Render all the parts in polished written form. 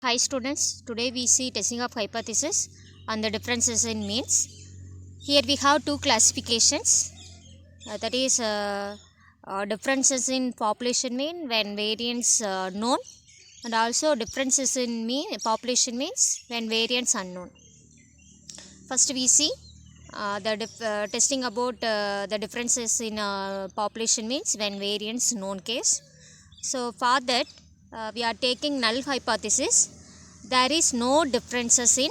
Hi students, today we see testing of hypothesis and the differences in means. Here we have two classifications, that is differences in population mean when variance known, and also differences in population means when variance unknown. First we see testing about the differences in population means when variance known case. So for that we are taking null hypothesis. There is no differences in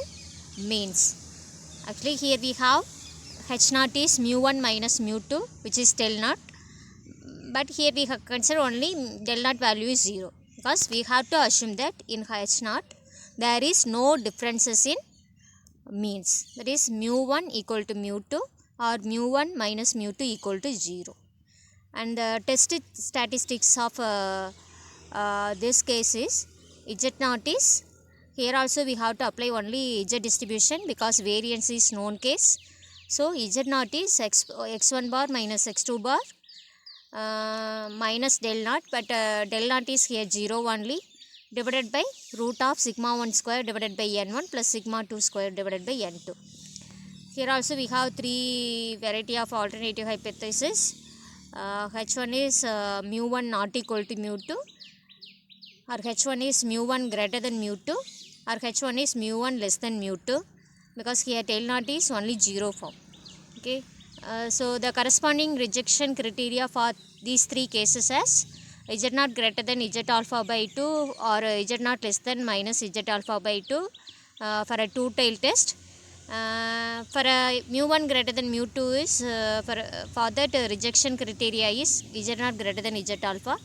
means. Actually here we have h naught is mu1 minus mu2, which is del naught, but here we have consider only del naught value is 0, because we have to assume that in h naught there is no differences in means, that is mu1 equal to mu2 or mu1 minus mu2 equal to 0. And the tested statistics of this case is z naught is, here also we have to apply only z distribution because variance is known case. So z naught is x1 bar minus x2 bar minus del naught, but del naught is here 0 only, divided by root of sigma 1 square divided by n1 plus sigma 2 square divided by n2. Here also we have three variety of alternative hypothesis. H1 is mu1 not equal to mu2, or H1 is mu1 greater than mu2, or H1 is mu1 less than mu2, because here del naught is only 0 form. Okay. So the corresponding rejection criteria for these three cases as z naught greater than z alpha by 2 or z naught less than minus z alpha by 2 for a two-tailed test. For mu1 greater than mu2 is for that rejection criteria is z naught greater than z alpha.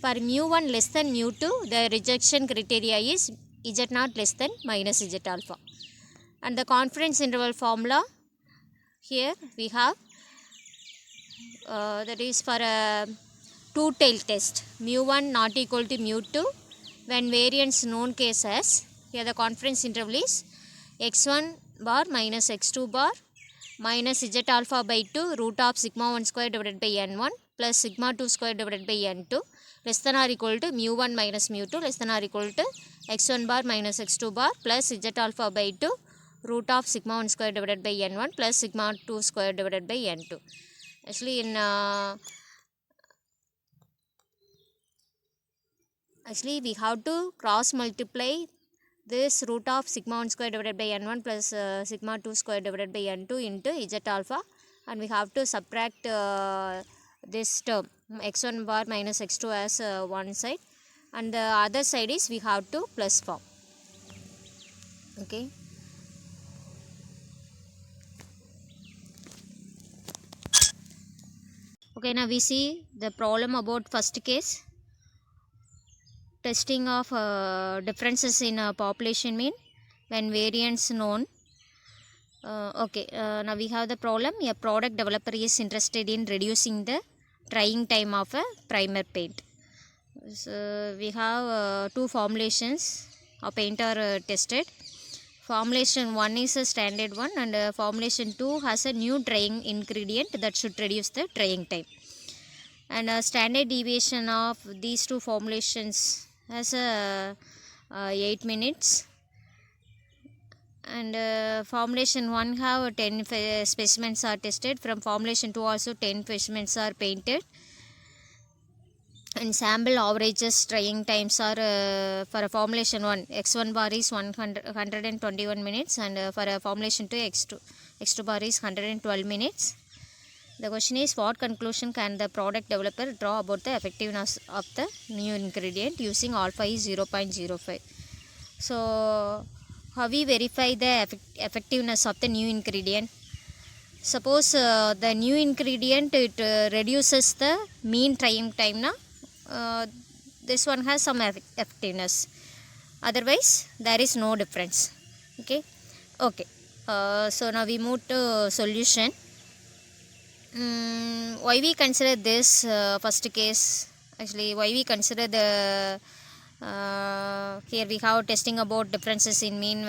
For mu1 less than mu2, the rejection criteria is z naught less than minus z alpha. And the confidence interval formula, here we have that is for a two-tailed test, mu1 not equal to mu2 when variance known case as, here the confidence interval is x1 bar minus x2 bar minus z alpha by 2 root of sigma 1 square divided by n1 plus sigma 2 square divided by n2 less than or equal to mu1 minus mu2 less than or equal to x1 bar minus x2 bar plus z alpha by 2 root of sigma 1 square divided by n1 plus sigma 2 square divided by n2. Actually in we have to cross multiply this root of sigma 1 square divided by n1 plus sigma 2 square divided by n2 into z alpha, and we have to subtract this term x1 bar minus x2 as one side, and the other side is we have to plus form. Okay. Okay, now we see the problem about first case, testing of differences in population mean when variance known. Now we have the problem. A product developer is interested in reducing the drying time of a primer paint. So we have two formulations of paint are tested. Formulation 1 is a standard one, and formulation 2 has a new drying ingredient that should reduce the drying time. And standard deviation of these two formulations has 8 minutes. And formulation 1 have 10 specimens are tested. From formulation 2 also 10 specimens are painted. And sample averages drying times are for a formulation 1 x1 bar is 121 minutes, and for a formulation 2 x2 bar is 112 minutes. The question is, what conclusion can the product developer draw about the effectiveness of the new ingredient using alpha is 0.05. So how we verify the effectiveness of the new ingredient? Suppose the new ingredient reduces the mean drying time now. This one has some effectiveness, otherwise there is no difference. Okay. So now we move to solution. Why we consider this first case? Actually, why we consider the here we have testing about differences in mean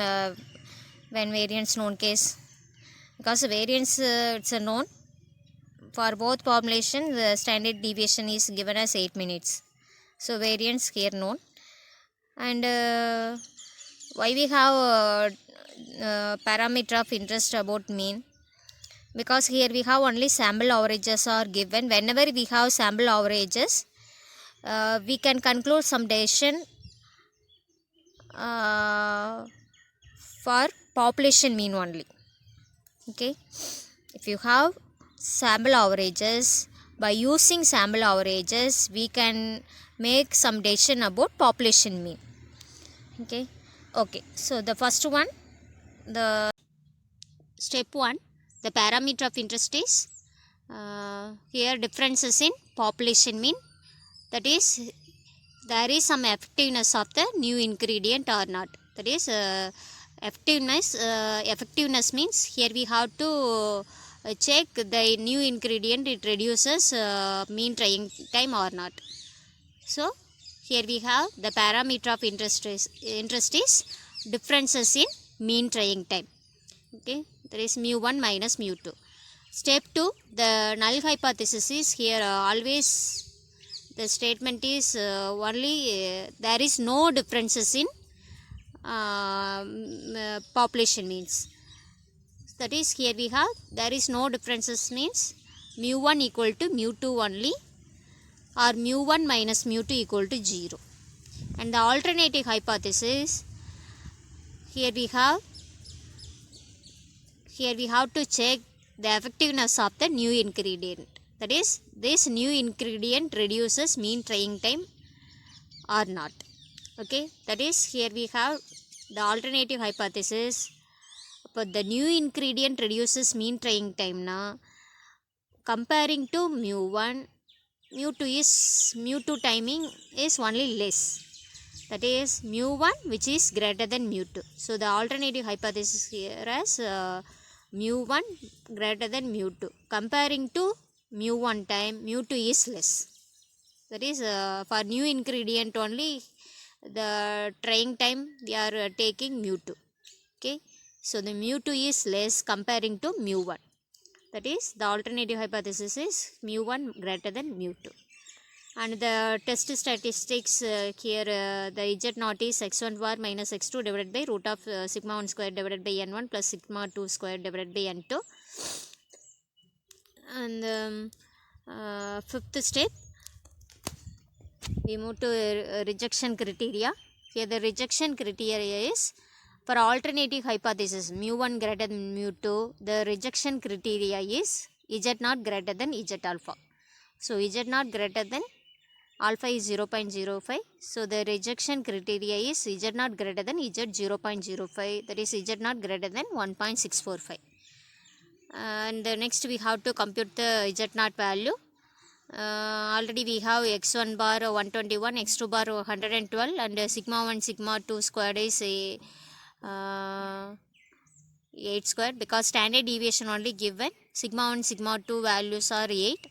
when variance known case, because variance it's a known. For both formulation, the standard deviation is given as 8 minutes. So variance here known. And Why we have parameter of interest about mean? Because here we have only sample averages are given. Whenever we have sample averages, we can conclude some decision for population mean only. Okay, if you have sample averages, by using sample averages we can make some decision about population mean. Okay, so the first one, the step 1, the parameter of interest is here differences in population mean, that is there is some effectiveness of the new ingredient or not. That is effectiveness means here we have to check the new ingredient, it reduces mean trying time or not. So here we have the parameter of interest is differences in mean trying time. Okay, there is mu1 minus mu2. Step 2, the null hypothesis is here always the statement is only there is no differences in population means. That is here we have there is no differences means mu1 equal to mu2 only, or mu1 minus mu2 equal to 0. And the alternative hypothesis, here we have to check the effectiveness of the new ingredient. That is, this new ingredient reduces mean trying time or not. Okay, that is here we have the alternative hypothesis. But the new ingredient reduces mean trying time na, comparing to mu1, mu2 timing is only less. That is mu1 which is greater than mu2. So the alternative hypothesis here is mu1 greater than mu2. Comparing to mu1 time, mu2 is less. That is for new ingredient only the trying time we are taking mu2. Okay, so the mu2 is less comparing to mu1. That is the alternative hypothesis is mu1 greater than mu2. And the test statistics here the z0 is x1 bar minus x2 divided by root of sigma 1 square divided by n1 plus sigma 2 square divided by n2. And fifth step, we move to rejection criteria. Here the rejection criteria is for alternative hypothesis mu1 greater than mu2, the rejection criteria is z0 greater than z alpha. So z0 greater than alpha is 0.05. So the rejection criteria is z0 greater than z 0.05, that is z0 greater than 1.645. And next we have to compute the z0 value. Already we have x1 bar 121, x2 bar 112, and sigma 1 sigma 2 squared is 8 square, because standard deviation only given. Sigma 1 sigma 2 values are 8,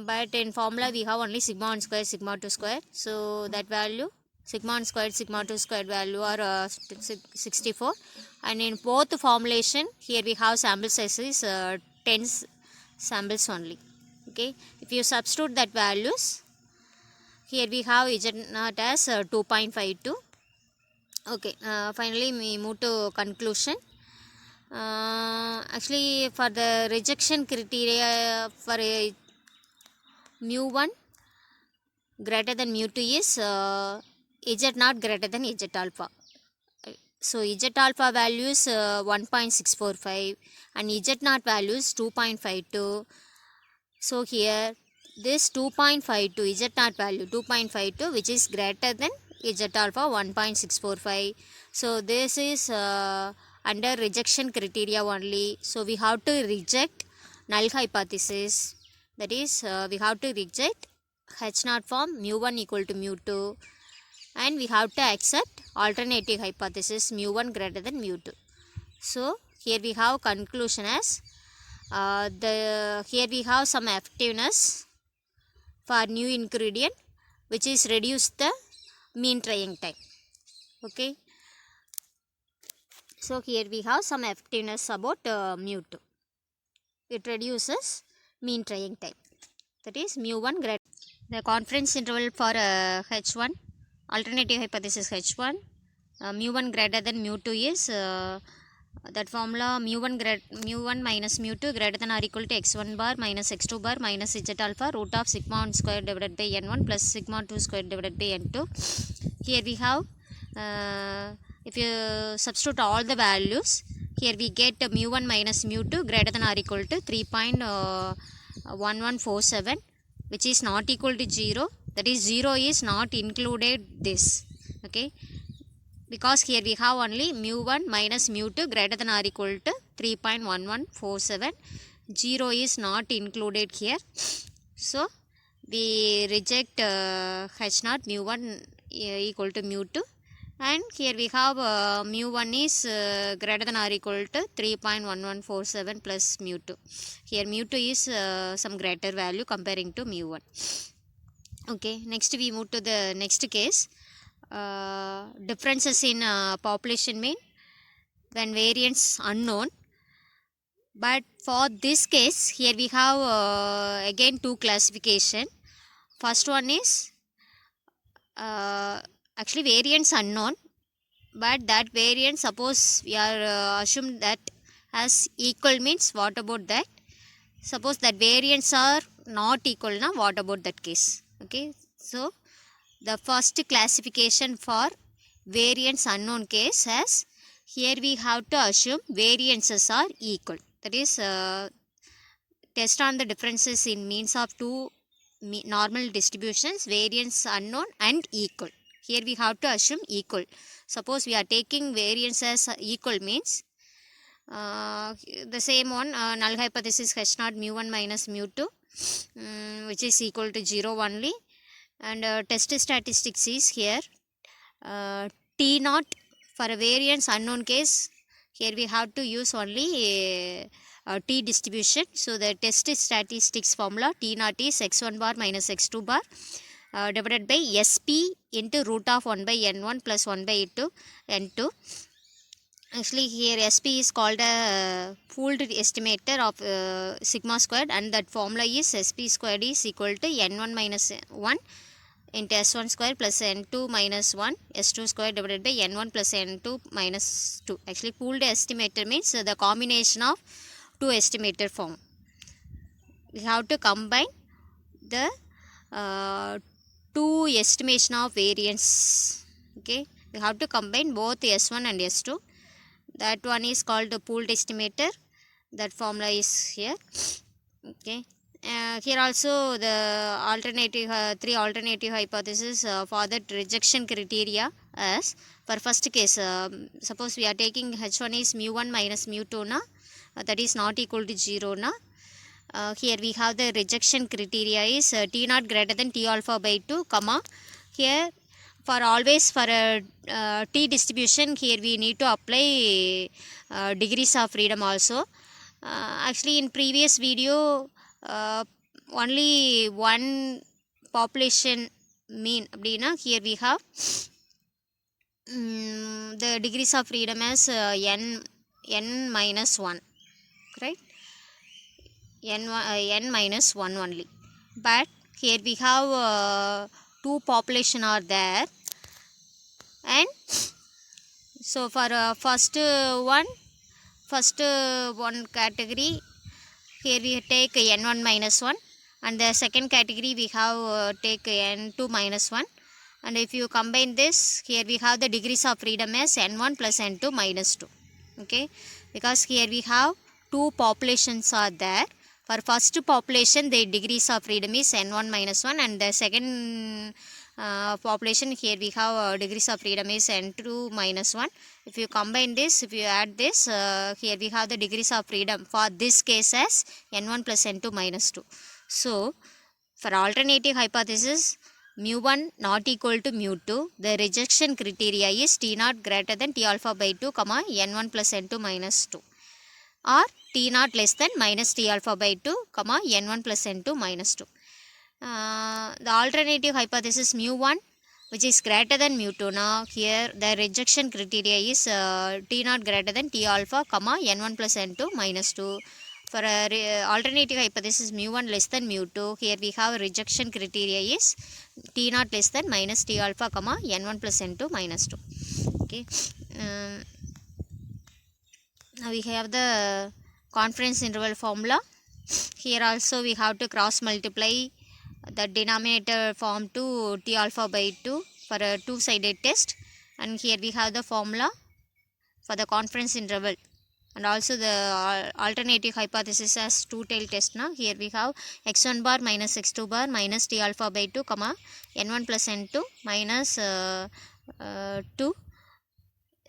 but in formula we have only sigma 1 square sigma 2 square. So that value sigma 1 squared sigma 2 squared value are 64. And in both formulation here we have sample sizes 10 samples only. Okay, if you substitute that values, here we have z0 as 2.52. Okay, finally we move to conclusion. Actually for the rejection criteria for mu1 greater than mu2 is z0 greater than z alpha. So z alpha value is 1.645 and z0 value is 2.52. So here this 2.52 z0 value 2.52 which is greater than z alpha 1.645. So this is under rejection criteria only. So we have to reject null hypothesis. That is we have to reject H0 form mu1 equal to mu2, and we have to accept alternative hypothesis mu1 greater than mu2. So here we have conclusion as here we have some effectiveness for new ingredient which is reduce the mean trying time. Okay, so here we have some effectiveness about mu2. It reduces mean trying time, that is mu1 greater. The confidence interval for H1, alternative hypothesis H1, mu1 greater than mu2 is that formula mu1 minus mu2 greater than or equal to x1 bar minus x2 bar minus z alpha root of sigma 1 square divided by n1 plus sigma 2 square divided by n2. Here we have if you substitute all the values, here we get mu1 minus mu2 greater than or equal to 3.1147, which is not equal to 0. That is 0 is not included this. Okay, because here we have only mu1 minus mu2 greater than or equal to 3.1147. 0 is not included here. So we reject h0 mu1 equal to mu2, and here we have mu1 is greater than or equal to 3.1147 plus mu2. Here mu2 is some greater value comparing to mu1. Okay, next we move to the next case. Differences in population mean when variance unknown. But for this case, here we have again two classification. First one is actually variance unknown, but that variance, suppose we are assumed that as equal, means what about that? Suppose that variance are not equal, now what about that case? Okay, so the first classification for variance unknown case as, here we have to assume variances are equal. That is test on the differences in means of two normal distributions, variance unknown and equal. Here we have to assume equal. Suppose we are taking variance as equal, means the same one, null hypothesis h0 mu1 minus mu2 which is equal to 0 only, and test statistics is here t0 for a variance unknown case. Here we have to use only t distribution. So the test statistics formula t0 is x1 bar minus x2 bar divided by sp into root of 1 by n1 plus 1 by n2. Actually here sp is called a pooled estimator of sigma squared, and that formula is sp squared is equal to n1 minus 1 into s1 square plus n2 minus 1 s2 square divided by n1 plus n2 minus 2. Actually pooled estimator means the combination of two estimator form. We have to combine the two estimation of variance. Okay, we have to combine both s1 and s2. That one is called the pooled estimator. That formula is here. Okay, here also the alternative three alternative hypotheses for that rejection criteria. As for first case, suppose we are taking h1 is mu1 minus mu2 na, that is not equal to 0 na. Here we have the rejection criteria is t0 greater than t alpha by 2 comma, here for always for a t distribution, here we need to apply degrees of freedom also. Actually in previous video only one population mean abdina, here we have the degrees of freedom as n minus 1, right? n minus 1 only. But here we have two population are there, and so for first one category, here we take n1 minus 1, and the second category we have take n2 minus 1, and if you combine this, here we have the degrees of freedom as n1 plus n2 minus 2. Okay, because here we have two populations are there. For first population, the degrees of freedom is n1 minus 1, and the second population, here we have degrees of freedom is n2 minus 1. If you combine this, if you add this, here we have the degrees of freedom for this case as n1 plus n2 minus 2. So for alternative hypothesis mu1 not equal to mu2, the rejection criteria is t0 greater than t alpha by 2 comma n1 plus n2 minus 2, or t0 less than minus t alpha by 2 comma n1 plus n2 minus 2. The alternative hypothesis mu1 which is greater than mu2, now here the rejection criteria is t0 greater than t alpha comma n1 plus n2 minus 2. For alternative hypothesis mu1 less than mu2, here we have rejection criteria is t0 less than minus t alpha comma n1 plus n2 minus 2. Okay, now we have the confidence interval formula. Here also we have to cross multiply the denominator form to T alpha by 2 for a two-sided test, and here we have the formula for the confidence interval, and also the alternative hypothesis as two-tailed test. Now here we have x1 bar minus x2 bar minus T alpha by 2 comma n1 plus n2 minus 2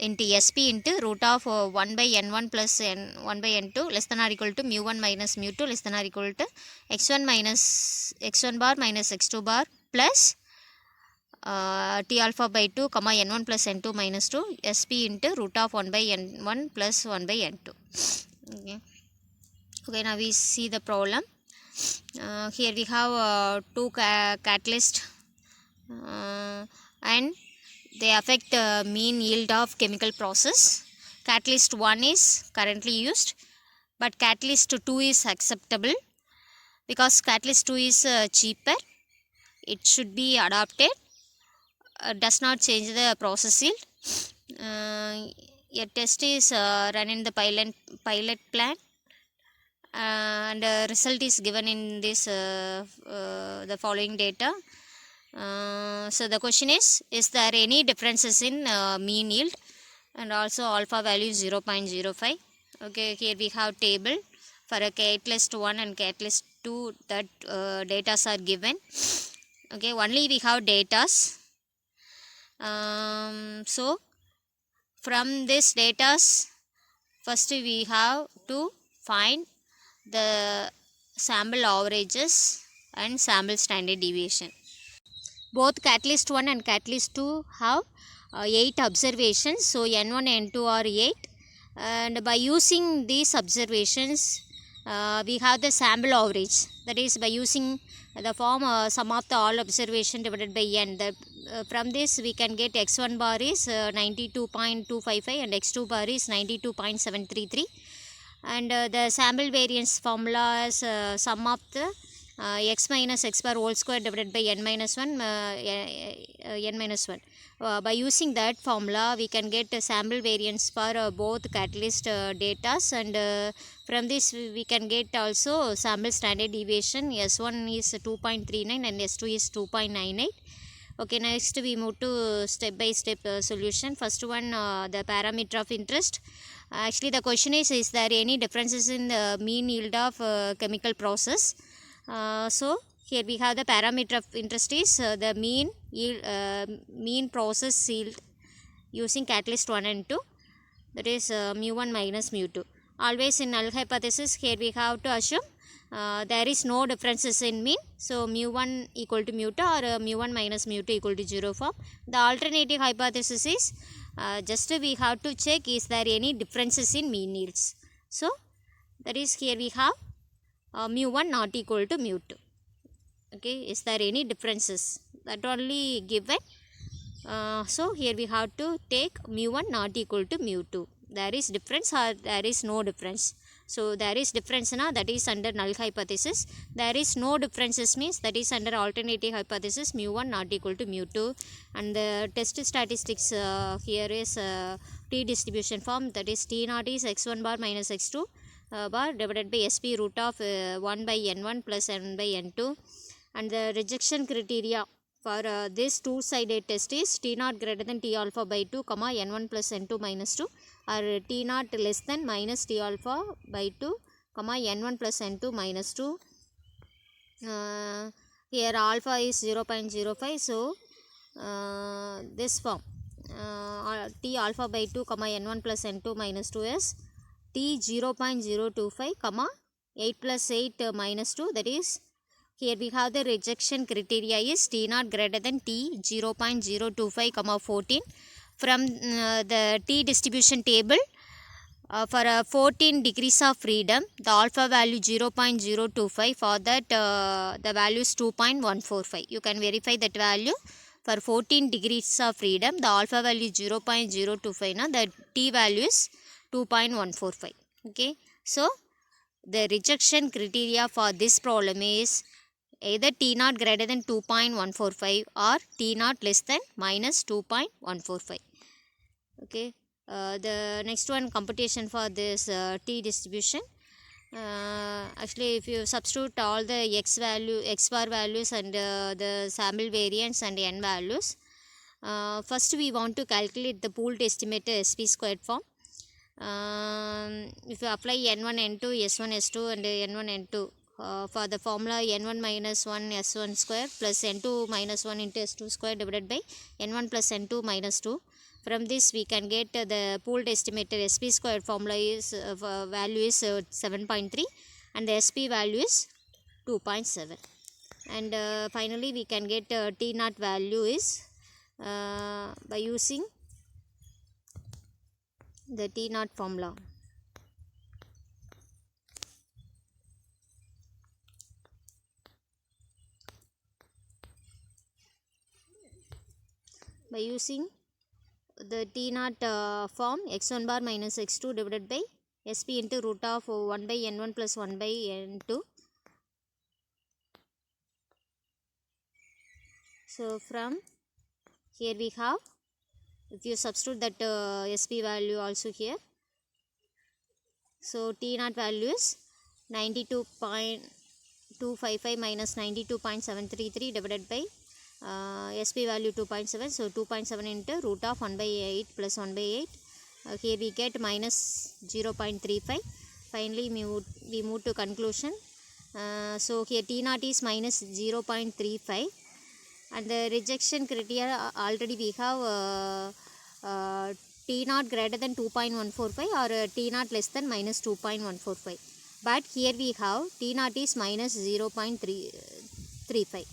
into sp into root of 1 by n1 plus n1 by n2 less than or equal to mu1 minus mu2 less than or equal to x1 minus x1 bar minus x2 bar plus T alpha by 2 comma n1 plus n2 minus 2 sp into root of 1 by n1 plus 1 by n2. Okay, now we see the problem. Here we have two catalysts and they affect the mean yield of chemical process. Catalyst 1 is currently used, but catalyst 2 is acceptable because catalyst 2 is cheaper. It should be adopted. Does not change the process yield. A test is run in the pilot plant, and result is given in this the following data. So the question is there any differences in mean yield, and also alpha value 0.05. Okay, here we have table for a catalyst 1 and catalyst 2 that data are given. Okay, only we have datas. So from this datas, first we have to find the sample averages and sample standard deviation. Both catalyst 1 and catalyst 2 have 8 observations. So n1 and n2 are 8, and by using these observations we have the sample average, that is by using the form sum of the all observation divided by n. From this we can get x1 bar is 92.255 and x2 bar is 92.733, and the sample variance formula is sum of the x minus x bar whole square divided by n minus 1 n minus 1. By using that formula we can get a sample variance for both catalyst datas, and from this we can get also sample standard deviation. S1 is 2.39 and S2 is 2.98. Okay, next we move to step by step solution. First one, the parameter of interest. Actually the question is there any differences in the mean yield of chemical process? So here we have the parameter of interest is the mean yield, mean process yield using catalyst 1 and 2, that is mu1 minus mu2. Always in null hypothesis here we have to assume there is no differences in mean, so mu1 equal to mu2 or mu1 minus mu2 equal to 0 form. The alternative hypothesis is just we have to check is there any differences in mean yields. So that is here we have mu1 not equal to mu2. Okay, is there any differences, that only given. So here we have to take mu1 not equal to mu2. There is difference or there is no difference. So there is difference now, that is under null hypothesis. There is no differences means that is under alternative hypothesis, mu1 not equal to mu2. And the test statistics here is t distribution form, that is t naught is x1 bar minus x2 bar divided by sp root of 1 by n1 plus n by n2. And the rejection criteria for this two-sided test is t naught greater than t alpha by 2 comma n1 plus n2 minus 2, or t naught less than minus t alpha by 2 comma n1 plus n2 minus 2. Here alpha is 0.05, so this form t alpha by 2 comma n1 plus n2 minus 2 is t 0.025 comma 8 plus 8 minus 2, that is here we have the rejection criteria is t naught greater than t 0.025 comma 14. From the t distribution table, for 14 degrees of freedom the alpha value 0.025, for that the value is 2.145. You can verify that value. For 14 degrees of freedom the alpha value is 0.025, now the t value is 2.145. Okay, so the rejection criteria for this problem is either t naught greater than 2.145 or t naught less than minus 2.145. Okay, the next one, computation for this t distribution. Actually, if you substitute all the x bar values and the sample variance and n values, first we want to calculate the pooled estimated sp squared form. If you apply n1 n2 s1 s2 and n1 n2 for the formula n1 minus 1 s1 square plus n2 minus 1 into s2 square divided by n1 plus n2 minus 2. From this we can get the pooled estimated sp squared formula is value is 7.3 and the sp value is 2.7. And finally we can get t naught value is by using the t naught formula. By using the t naught form, x1 bar minus x2 divided by sp into root of 1 by n1 plus 1 by n2. So from here we have, if you substitute that sp value also here, so t naught value is 92.255 minus 92.733 divided by sp value 2.7. So 2.7 into root of 1 by 8 plus 1 by 8. Here we get minus 0.35. Finally we move to conclusion. So here t naught is minus 0.35 and the rejection criteria already we have t naught greater than 2.145 or t naught less than minus 2.145. But here we have t naught is minus 0.35.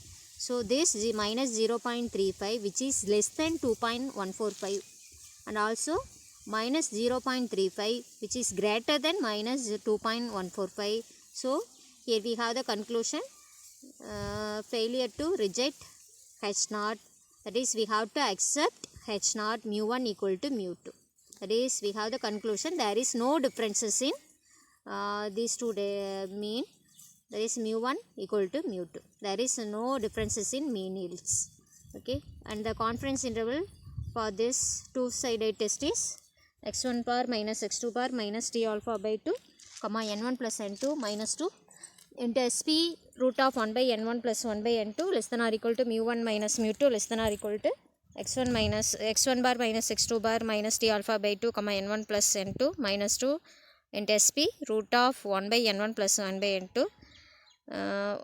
So this is minus 0.35 which is less than 2.145 and also minus 0.35 which is greater than minus 2.145. So here we have the conclusion, failure to reject H naught, that is we have to accept H naught mu1 equal to mu2. That is we have the conclusion, there is no differences in these two mean, that is mu1 equal to mu2. There is no differences in mean yields. Okay, and the confidence interval for this two-sided test is x1 bar minus x2 bar minus t alpha by 2 comma n1 plus n2 minus 2 into sp root of 1 by n1 plus 1 by n2 less than or equal to mu1 minus mu2 less than or equal to x1 bar minus x2 bar minus t alpha by 2 comma n1 plus n2 minus 2 into sp root of 1 by n1 plus 1 by n2.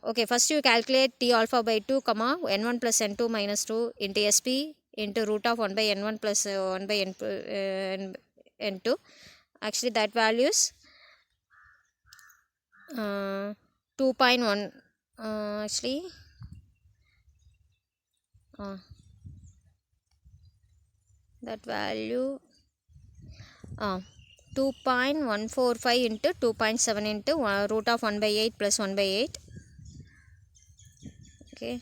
Okay, first you calculate t alpha by 2 comma n1 plus n2 minus 2 into sp into root of 1 by n1 plus 1 by n2. Actually that values 2.1 actually that value 2.145 into 2.7 into root of 1 by 8 plus 1 by 8. Okay,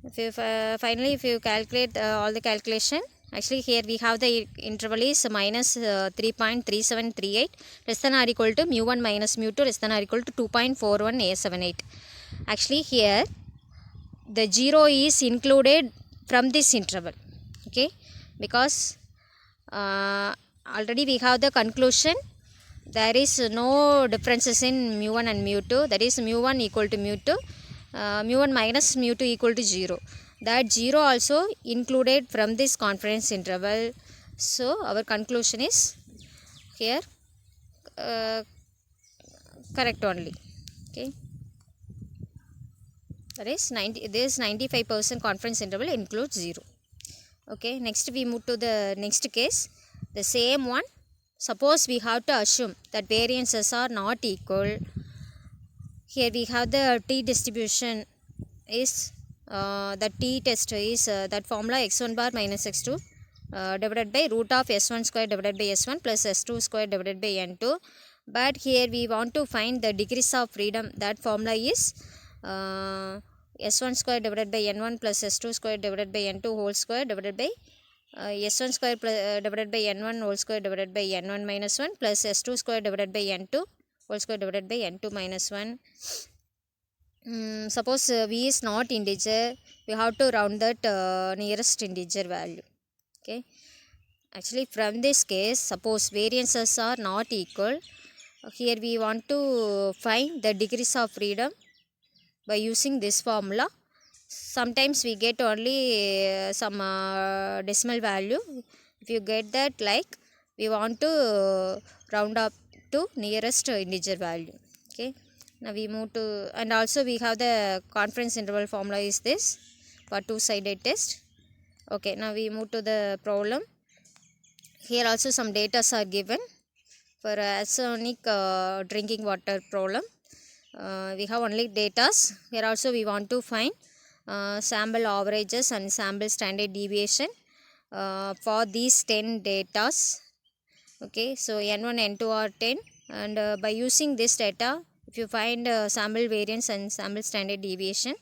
if you finally if you calculate all the calculation, actually here we have the interval is minus 3.3738 less than or equal to mu1 minus mu2 less than or equal to 2.4178. Actually here the 0 is included from this interval. Okay, because already we have the conclusion, there is no differences in mu1 and mu2, that is mu1 equal to mu2, mu1 minus mu2 equal to 0. That 0 also included from this confidence interval. So our conclusion is here correct only. Okay, that is 95% confidence interval includes 0. Okay, next we move to the next case, the same one. Suppose we have to assume that variances are not equal. Here we have the t distribution is the t test is that formula x1 bar minus x2 divided by root of s1 square divided by s1 plus s2 square divided by n2. But here we want to find the degrees of freedom. That formula is s1 square divided by n1 plus s2 square divided by n2 whole square divided by s1 square divided by n1 whole square divided by n1 minus 1 plus s2 square divided by n2 whole square divided by n2 minus 1. Suppose v is not integer, we have to round that nearest integer value. Okay, Actually, from this case, suppose variances are not equal. Here we want to find the degrees of freedom by using this formula. Sometimes we get only some decimal value. If you get that, like, we want to round up to nearest integer value. Okay, now we move to, and also we have the confidence interval formula is this for two-sided test. Okay, now we move to the problem. Here also some data are given for arsenic drinking water problem. We have only datas. Here also we want to find sample averages and sample standard deviation for these 10 datas. Okay, so n1 n2 are 10, and by using this data, if you find sample variance and sample standard deviation,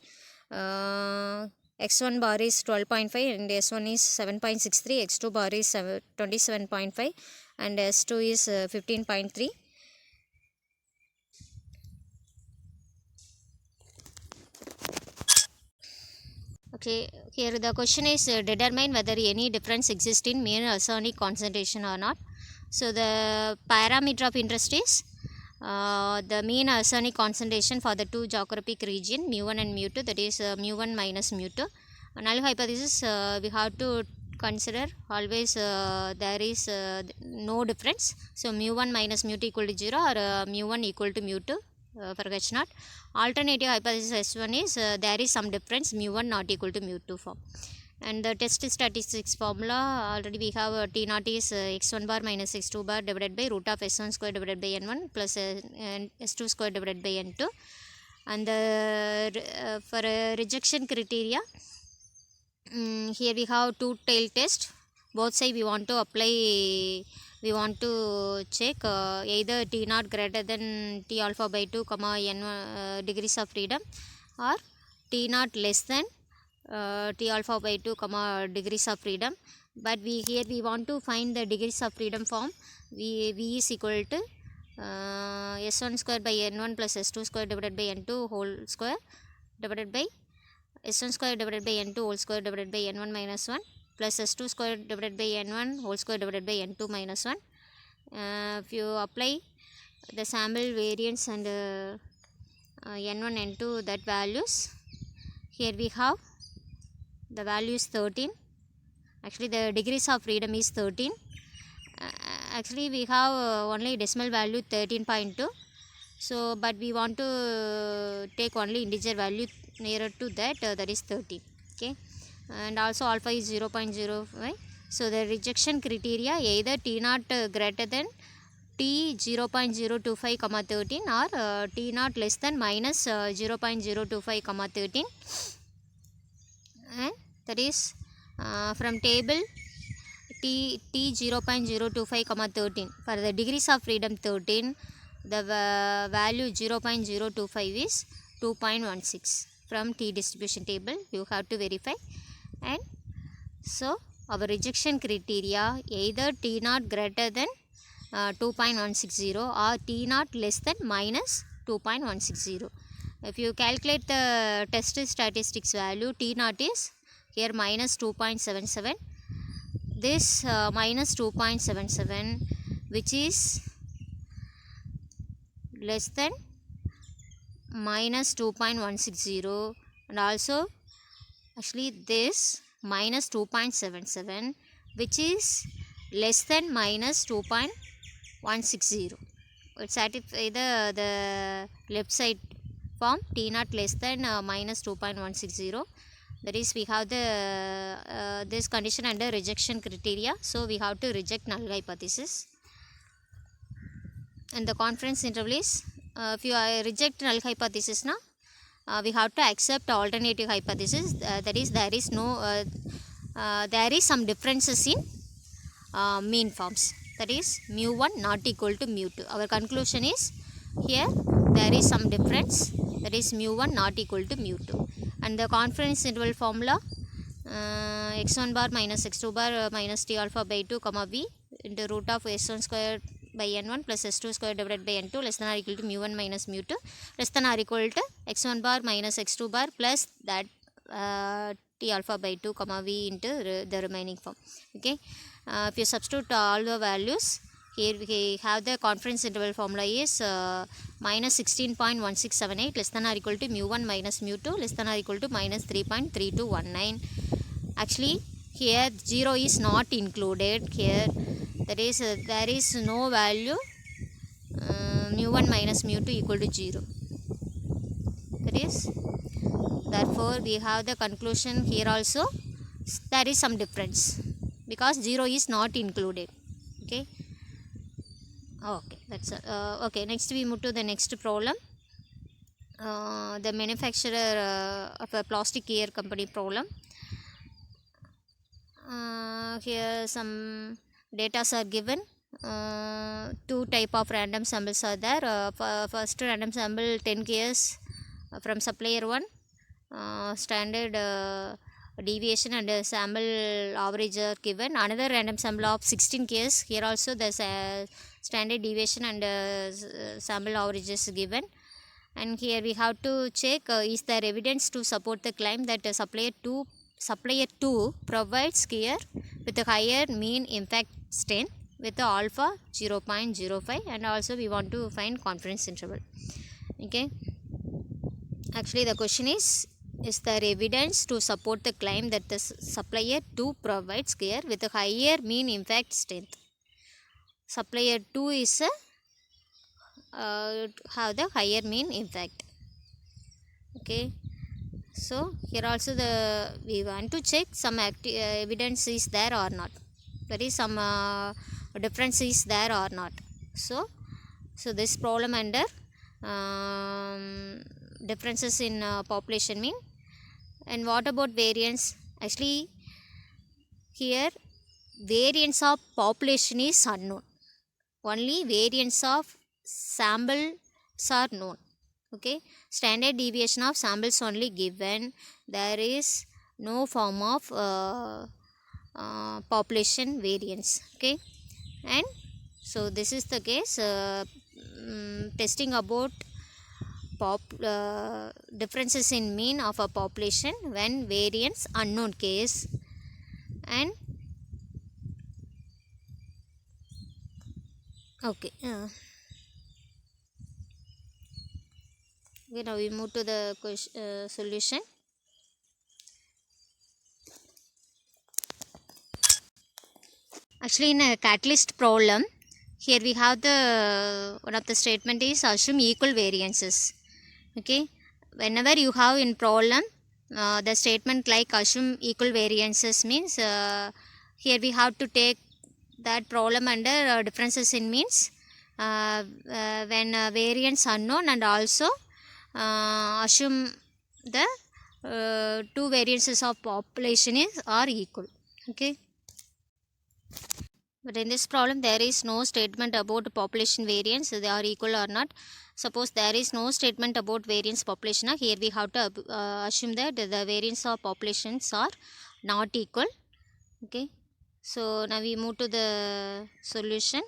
x1 bar is 12.5 and s1 is 7.63, x2 bar is 27.5 and s2 is 15.3. Okay, here the question is determine whether any difference exists in mean arsenic concentration or not. So the parameter of interest is the mean arsenic concentration for the two geographic region mu1 and mu2, that is mu1 minus mu2. Null hypothesis, we have to consider always there is no difference. So mu1 minus mu2 equal to 0 or mu1 equal to mu2 for H0. Alternative hypothesis S1 is there is some difference, mu1 not equal to mu2 form. And the test statistics formula, already we have T naught is x1 bar minus x2 bar divided by root of s1 square divided by n1 plus s2 square divided by n2. And the for rejection criteria, here we have two-tailed test. Both sides we want to apply, we want to check either T naught greater than T alpha by 2 comma n degrees of freedom, or T naught less than T alpha by 2 comma degrees of freedom. But here we want to find the degrees of freedom form. V is equal to s1 square by n1 plus s2 square divided by n2 whole square divided by s1 square divided by n2 whole square divided by n1 minus 1 plus s2 square divided by n1 whole square divided by n2 minus 1. If you apply the sample variance and n1 n2 that values, here we have the value is 13. Actually the degrees of freedom is 13. Actually we have only decimal value 13.2. So but we want to take only integer value nearer to that, that is 13. Okay, and also alpha is 0.05. So the rejection criteria, either T naught greater than T 0.025 comma 13 or T naught less than minus 0.025 comma 13. And that is from table T 0.025 comma 13 for the degrees of freedom 13, the value 0.025 is 2.16 from T distribution table. You have to verify. And so our rejection criteria, either T naught greater than 2.160 or T naught less than minus 2.160. If you calculate the test statistics value, T naught is here minus 2.77. This minus 2.77, which is less than minus 2.160, and also actually this minus 2.77, which is less than minus 2.160. It satisfies the left side form, T naught less than minus 2.160. That is, we have the this condition under rejection criteria, so we have to reject null hypothesis. And the confidence interval is, if you reject null hypothesis now, we have to accept alternative hypothesis, that is there is no there is some differences in mean forms, that is mu1 not equal to mu2. Our conclusion is here there is some difference, that is mu1 not equal to mu2. And the confidence interval formula, x1 bar minus x2 bar minus T alpha by 2 comma v into root of s1 square by n1 plus s2 square divided by n2 less than or equal to mu1 minus mu2 less than or equal to x1 bar minus x2 bar plus that t alpha by 2 comma v into the remaining form. Okay, if you substitute all the values, here we have the confidence interval formula is minus 16.1678 less than or equal to mu1 minus mu2 less than or equal to minus 3.3219. Actually here 0 is not included here, that is there is no value mu1 minus mu2 equal to 0. That is, therefore we have the conclusion here also there is some difference because 0 is not included. Okay, okay, that's okay. Next we move to the next problem. The manufacturer of a plastic gear company problem. Here some data are given. Two type of random samples are there. First random sample 10 gears from supplier 1, standard deviation and sample average are given. Another random sample of 16 gears, here also the standard deviation and sample average is given. And here we have to check is there evidence to support the claim that supplier 2 provides gear with a higher mean impact strength with alpha 0.05, and also we want to find confidence interval. Okay, actually the question is there evidence to support the claim that the supplier 2 provides gear with a higher mean impact strength? Supplier 2 is have the higher mean impact. Okay, so here also we want to check some evidence is there or not, there is some difference is there or not. So this problem under differences in population mean. And what about variance? Actually here variance of population is unknown, only variance of samples are known. Okay, standard deviation of samples only given, there is no form of population variance. Okay, and so this is the case. Testing about differences in mean of a population when variance unknown case. And okay, okay, now we move to the solution. Actually in a catalyst problem, here we have the one of the statement is assume equal variances. Okay, whenever you have in problem the statement like assume equal variances means here we have to take that problem under differences in means when variance unknown, and also assume the two variances of population are equal. Okay, but in this problem there is no statement about population variance, they are equal or not. Suppose there is no statement about variance population, here we have to assume that the variance of populations are not equal. Okay, so now we move to the solution.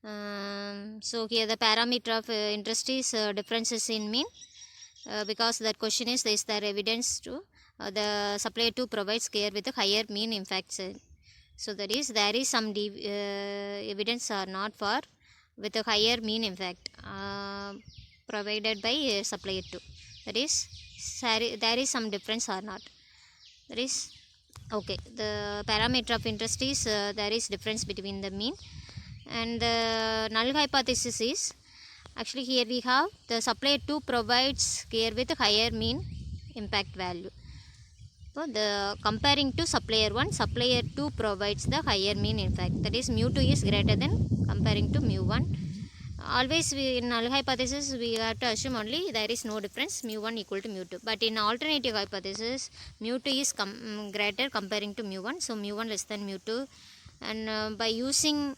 So here the parameter of interest is differences in mean, because that question is there evidence to the supplier 2 provides care with a higher mean impact. So that is there is some evidence or not for with a higher mean impact provided by supplier 2, that is there is some difference or not. That is okay, the parameter of interest is there is difference between the mean. And the null hypothesis is actually here we have the supplier 2 provides care with higher mean impact value. So the comparing to supplier 1, supplier 2 provides the higher mean impact, that is mu2 is greater than comparing to mu1. Always in null hypothesis we have to assume only there is no difference, mu1 equal to mu2. But in alternative hypothesis mu2 is greater comparing to mu1, so mu1 less than mu2. And by using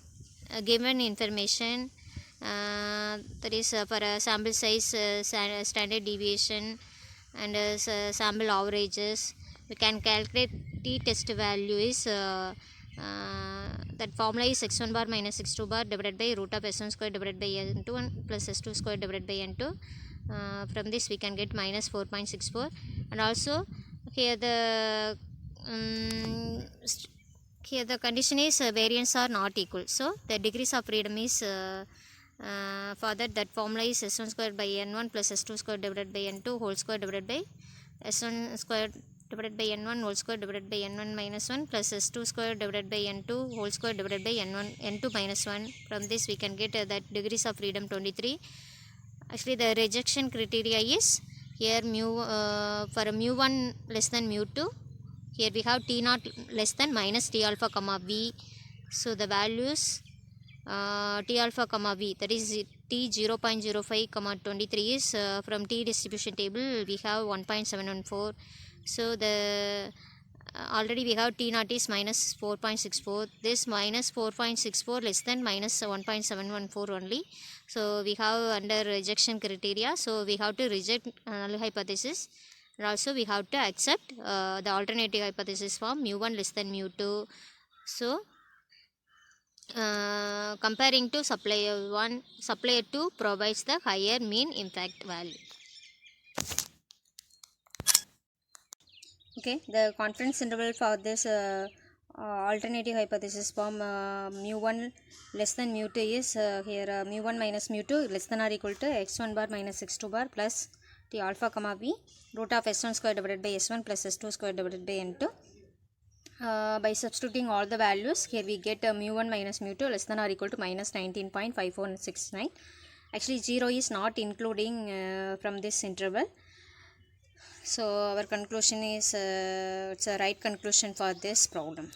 given information, that is for a sample size, standard deviation and sample averages, we can calculate t-test value is that formula is x1 bar minus x2 bar divided by root of s1 square divided by n2 plus s2 square divided by n2. From this we can get minus 4.64. And also here the here the condition is variance are not equal, so the degrees of freedom is for that formula is s1 squared by n1 plus s2 squared divided by n2 whole square divided by s1 squared divided by n1 whole square divided by n1 minus 1 plus s2 square divided by n2 whole square divided by n2 minus 1. From this we can get that degrees of freedom 23. Actually the rejection criteria is here mu for mu1 less than mu2, here we have t naught less than minus t alpha comma v. So the values t alpha comma v, that is t 0.05 comma 23 is from t distribution table we have 1.714. so the already we have t naught is minus 4.64, this minus 4.64 less than minus 1.714 only. So we have under rejection criteria, so we have to reject null hypothesis, and also we have to accept the alternative hypothesis form mu1 less than mu2. So comparing to supplier 1, supplier 2 provides the higher mean impact value. Okay, the confidence interval for this alternative hypothesis form mu1 less than mu2 is here mu1 minus mu2 less than or equal to x1 bar minus x2 bar plus t alpha comma v root of s1 square divided by s1 plus s2 square divided by n2. By substituting all the values, here we get mu1 minus mu2 less than or equal to minus 19.5469. Actually 0 is not including from this interval. So our conclusion is it's a right conclusion for this problem.